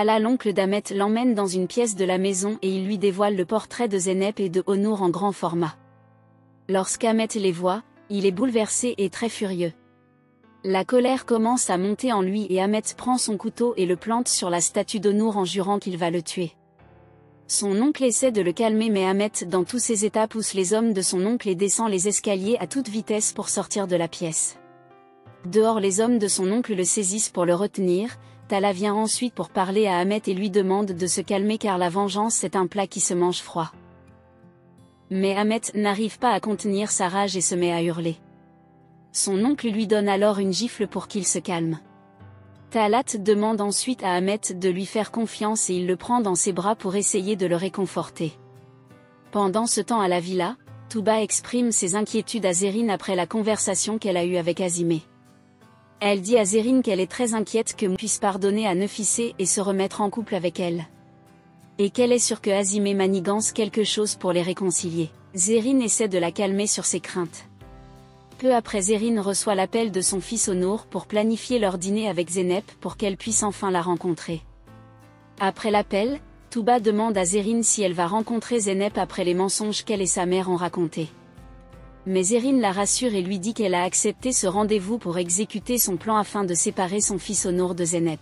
Tala, l'oncle d'Ahmet, l'emmène dans une pièce de la maison et il lui dévoile le portrait de Zeynep et de Onur en grand format. Lorsqu'Ahmet les voit, il est bouleversé et très furieux. La colère commence à monter en lui et Ahmet prend son couteau et le plante sur la statue d'Onur en jurant qu'il va le tuer. Son oncle essaie de le calmer mais Ahmet dans tous ses états pousse les hommes de son oncle et descend les escaliers à toute vitesse pour sortir de la pièce. Dehors, les hommes de son oncle le saisissent pour le retenir. Tala vient ensuite pour parler à Ahmet et lui demande de se calmer car la vengeance est un plat qui se mange froid. Mais Ahmet n'arrive pas à contenir sa rage et se met à hurler. Son oncle lui donne alors une gifle pour qu'il se calme. Talat demande ensuite à Ahmet de lui faire confiance et il le prend dans ses bras pour essayer de le réconforter. Pendant ce temps à la villa, Tuba exprime ses inquiétudes à Zerrin après la conversation qu'elle a eue avec Azimé. Elle dit à Zerrin qu'elle est très inquiète que puisse pardonner à Nefissé et se remettre en couple avec elle. Et qu'elle est sûre que Azimé manigance quelque chose pour les réconcilier. Zerrin essaie de la calmer sur ses craintes. Peu après, Zerrin reçoit l'appel de son fils Onur pour planifier leur dîner avec Zeynep pour qu'elle puisse enfin la rencontrer. Après l'appel, Tuba demande à Zerrin si elle va rencontrer Zeynep après les mensonges qu'elle et sa mère ont racontés. Mais Zerrin la rassure et lui dit qu'elle a accepté ce rendez-vous pour exécuter son plan afin de séparer son fils Onur de Zeynep.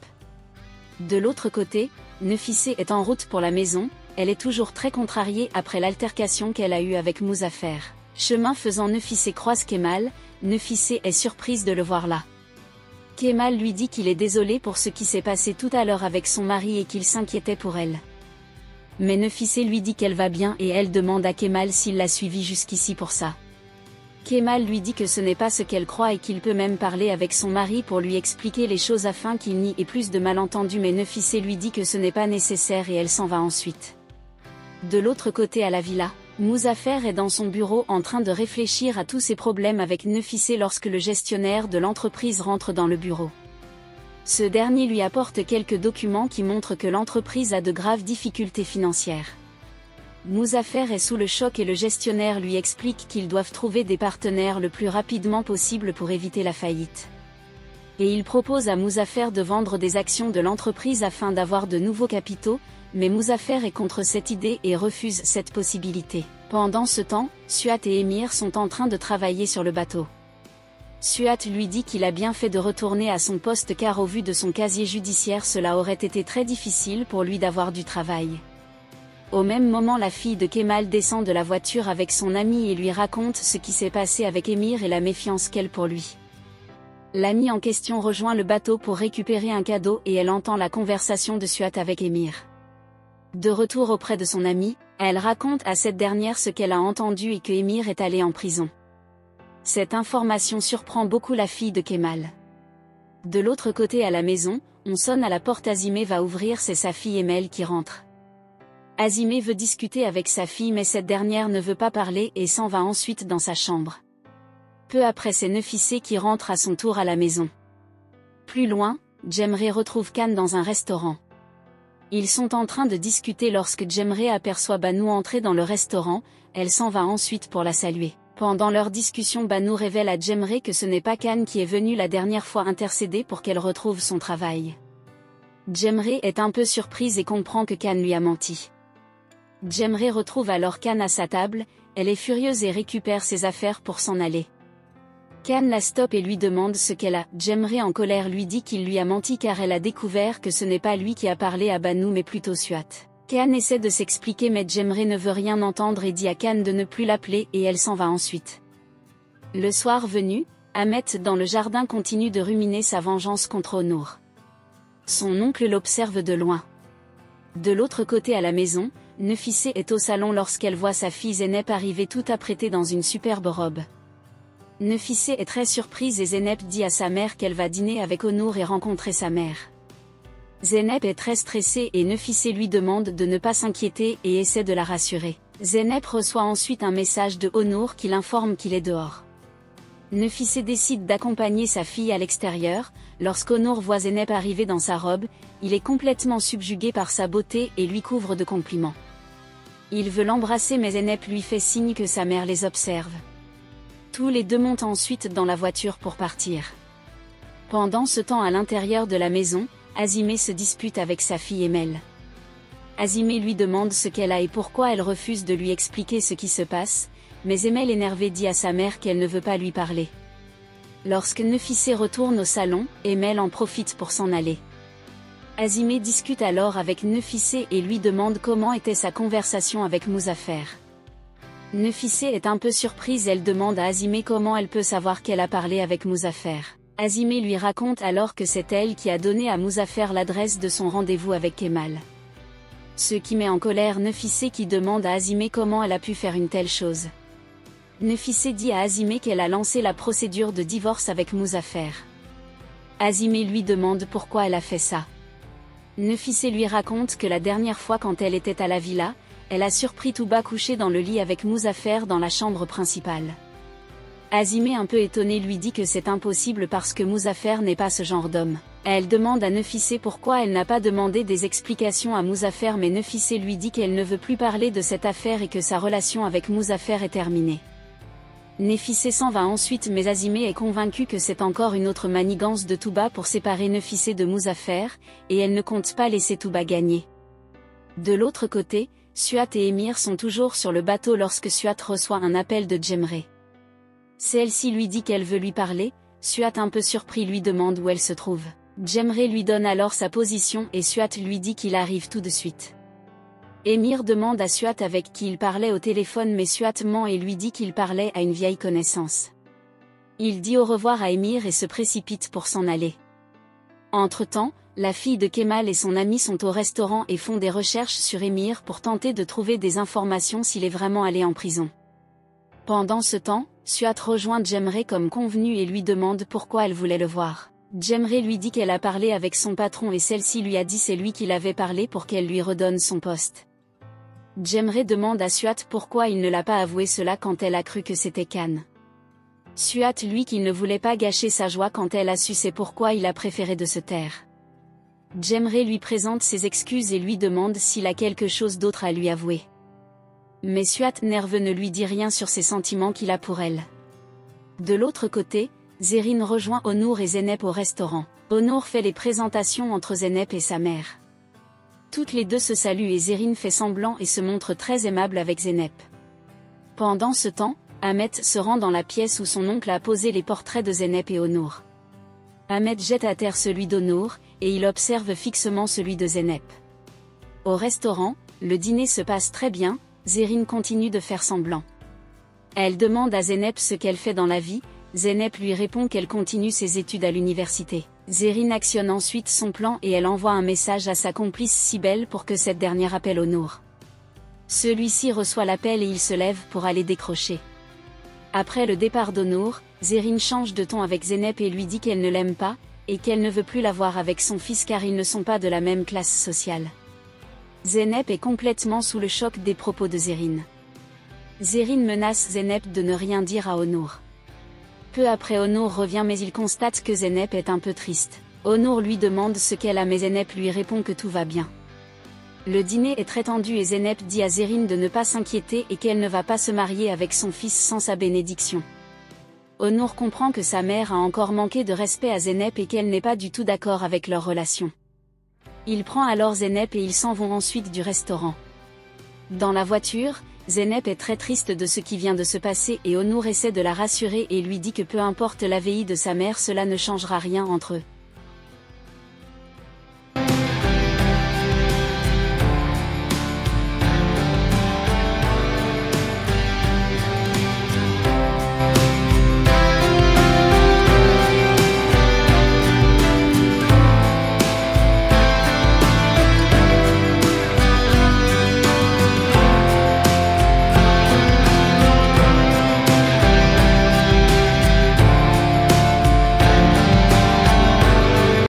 De l'autre côté, Nefissé est en route pour la maison, elle est toujours très contrariée après l'altercation qu'elle a eue avec Muzaffer. Chemin faisant, Nefissé croise Kemal. Nefissé est surprise de le voir là. Kemal lui dit qu'il est désolé pour ce qui s'est passé tout à l'heure avec son mari et qu'il s'inquiétait pour elle. Mais Nefissé lui dit qu'elle va bien et elle demande à Kemal s'il l'a suivie jusqu'ici pour ça. Kemal lui dit que ce n'est pas ce qu'elle croit et qu'il peut même parler avec son mari pour lui expliquer les choses afin qu'il n'y ait plus de malentendus, mais Nefissé lui dit que ce n'est pas nécessaire et elle s'en va ensuite. De l'autre côté à la villa, Muzaffer est dans son bureau en train de réfléchir à tous ses problèmes avec Nefissé lorsque le gestionnaire de l'entreprise rentre dans le bureau. Ce dernier lui apporte quelques documents qui montrent que l'entreprise a de graves difficultés financières. Muzaffer est sous le choc et le gestionnaire lui explique qu'ils doivent trouver des partenaires le plus rapidement possible pour éviter la faillite. Et il propose à Muzaffer de vendre des actions de l'entreprise afin d'avoir de nouveaux capitaux, mais Muzaffer est contre cette idée et refuse cette possibilité. Pendant ce temps, Suat et Émir sont en train de travailler sur le bateau. Suat lui dit qu'il a bien fait de retourner à son poste car au vu de son casier judiciaire cela aurait été très difficile pour lui d'avoir du travail. Au même moment, la fille de Kemal descend de la voiture avec son ami et lui raconte ce qui s'est passé avec Émir et la méfiance qu'elle pour lui. L'amie en question rejoint le bateau pour récupérer un cadeau et elle entend la conversation de Suat avec Émir. De retour auprès de son amie, elle raconte à cette dernière ce qu'elle a entendu et que Émir est allé en prison. Cette information surprend beaucoup la fille de Kemal. De l'autre côté à la maison, on sonne à la porte. Azimé va ouvrir, c'est sa fille Emel qui rentre. Azimé veut discuter avec sa fille mais cette dernière ne veut pas parler et s'en va ensuite dans sa chambre. Peu après, c'est Nefissé qui rentre à son tour à la maison. Plus loin, Cemre retrouve Khan dans un restaurant. Ils sont en train de discuter lorsque Cemre aperçoit Banu entrer dans le restaurant, elle s'en va ensuite pour la saluer. Pendant leur discussion, Banu révèle à Cemre que ce n'est pas Khan qui est venu la dernière fois intercéder pour qu'elle retrouve son travail. Cemre est un peu surprise et comprend que Khan lui a menti. Cemre retrouve alors Khan à sa table, elle est furieuse et récupère ses affaires pour s'en aller. Khan la stoppe et lui demande ce qu'elle a. Cemre en colère lui dit qu'il lui a menti car elle a découvert que ce n'est pas lui qui a parlé à Banu mais plutôt Suat. Khan essaie de s'expliquer mais Cemre ne veut rien entendre et dit à Khan de ne plus l'appeler et elle s'en va ensuite. Le soir venu, Ahmet dans le jardin continue de ruminer sa vengeance contre Onur. Son oncle l'observe de loin. De l'autre côté à la maison, Nefissé est au salon lorsqu'elle voit sa fille Zeynep arriver tout apprêtée dans une superbe robe. Nefissé est très surprise et Zeynep dit à sa mère qu'elle va dîner avec Onur et rencontrer sa mère. Zeynep est très stressée et Nefissé lui demande de ne pas s'inquiéter et essaie de la rassurer. Zeynep reçoit ensuite un message de Onur qui l'informe qu'il est dehors. Nefissé décide d'accompagner sa fille à l'extérieur. Lorsqu'Onur voit Zeynep arriver dans sa robe, il est complètement subjugué par sa beauté et lui couvre de compliments. Il veut l'embrasser mais Zeynep lui fait signe que sa mère les observe. Tous les deux montent ensuite dans la voiture pour partir. Pendant ce temps à l'intérieur de la maison, Azimé se dispute avec sa fille Emel. Azimé lui demande ce qu'elle a et pourquoi elle refuse de lui expliquer ce qui se passe, mais Emel énervée dit à sa mère qu'elle ne veut pas lui parler. Lorsque Nefissé retourne au salon, Emel en profite pour s'en aller. Azimé discute alors avec Nefissé et lui demande comment était sa conversation avec Muzaffer. Nefissé est un peu surprise, elle demande à Azimé comment elle peut savoir qu'elle a parlé avec Muzaffer. Azimé lui raconte alors que c'est elle qui a donné à Muzaffer l'adresse de son rendez-vous avec Kemal. Ce qui met en colère Nefissé qui demande à Azimé comment elle a pu faire une telle chose. Nefissé dit à Azimé qu'elle a lancé la procédure de divorce avec Muzaffer. Azimé lui demande pourquoi elle a fait ça. Nefissé lui raconte que la dernière fois quand elle était à la villa, elle a surpris Touba couché dans le lit avec Muzaffer dans la chambre principale. Azimé un peu étonné lui dit que c'est impossible parce que Muzaffer n'est pas ce genre d'homme. Elle demande à Nefissé pourquoi elle n'a pas demandé des explications à Muzaffer, mais Nefissé lui dit qu'elle ne veut plus parler de cette affaire et que sa relation avec Muzaffer est terminée. Nefissé s'en va ensuite, mais Azimé est convaincue que c'est encore une autre manigance de Touba pour séparer Nefissé de Muzaffer, et elle ne compte pas laisser Touba gagner. De l'autre côté, Suat et Émir sont toujours sur le bateau lorsque Suat reçoit un appel de Djemré. Celle-ci lui dit qu'elle veut lui parler, Suat un peu surpris lui demande où elle se trouve. Djemré lui donne alors sa position et Suat lui dit qu'il arrive tout de suite. Émir demande à Suat avec qui il parlait au téléphone, mais Suat ment et lui dit qu'il parlait à une vieille connaissance. Il dit au revoir à Émir et se précipite pour s'en aller. Entre-temps, la fille de Kemal et son ami sont au restaurant et font des recherches sur Émir pour tenter de trouver des informations s'il est vraiment allé en prison. Pendant ce temps, Suat rejoint Djemré comme convenu et lui demande pourquoi elle voulait le voir. Djemré lui dit qu'elle a parlé avec son patron et celle-ci lui a dit c'est lui qui l'avait parlé pour qu'elle lui redonne son poste. Djemré demande à Suat pourquoi il ne l'a pas avoué cela quand elle a cru que c'était Khan. Suat lui qu'il ne voulait pas gâcher sa joie quand elle a su c'est pourquoi il a préféré de se taire. Djemré lui présente ses excuses et lui demande s'il a quelque chose d'autre à lui avouer. Mais Suat nerveux ne lui dit rien sur ses sentiments qu'il a pour elle. De l'autre côté, Zerine rejoint Onur et Zeynep au restaurant. Onur fait les présentations entre Zeynep et sa mère. Toutes les deux se saluent et Zerine fait semblant et se montre très aimable avec Zeynep. Pendant ce temps, Ahmet se rend dans la pièce où son oncle a posé les portraits de Zeynep et Onur. Ahmet jette à terre celui d'Onur, et il observe fixement celui de Zeynep. Au restaurant, le dîner se passe très bien, Zerine continue de faire semblant. Elle demande à Zeynep ce qu'elle fait dans la vie, Zeynep lui répond qu'elle continue ses études à l'université. Zerine actionne ensuite son plan et elle envoie un message à sa complice Sibel pour que cette dernière appelle Onur. Celui-ci reçoit l'appel et il se lève pour aller décrocher. Après le départ d'Onur, Zerine change de ton avec Zeynep et lui dit qu'elle ne l'aime pas, et qu'elle ne veut plus la voir avec son fils car ils ne sont pas de la même classe sociale. Zeynep est complètement sous le choc des propos de Zerine. Zerine menace Zeynep de ne rien dire à Onur. Peu après Onur revient mais il constate que Zeynep est un peu triste. Onur lui demande ce qu'elle a mais Zeynep lui répond que tout va bien. Le dîner est très tendu et Zeynep dit à Zerine de ne pas s'inquiéter et qu'elle ne va pas se marier avec son fils sans sa bénédiction. Onur comprend que sa mère a encore manqué de respect à Zeynep et qu'elle n'est pas du tout d'accord avec leur relation. Il prend alors Zeynep et ils s'en vont ensuite du restaurant. Dans la voiture, Zeynep est très triste de ce qui vient de se passer et Onur essaie de la rassurer et lui dit que peu importe la vie de sa mère, cela ne changera rien entre eux.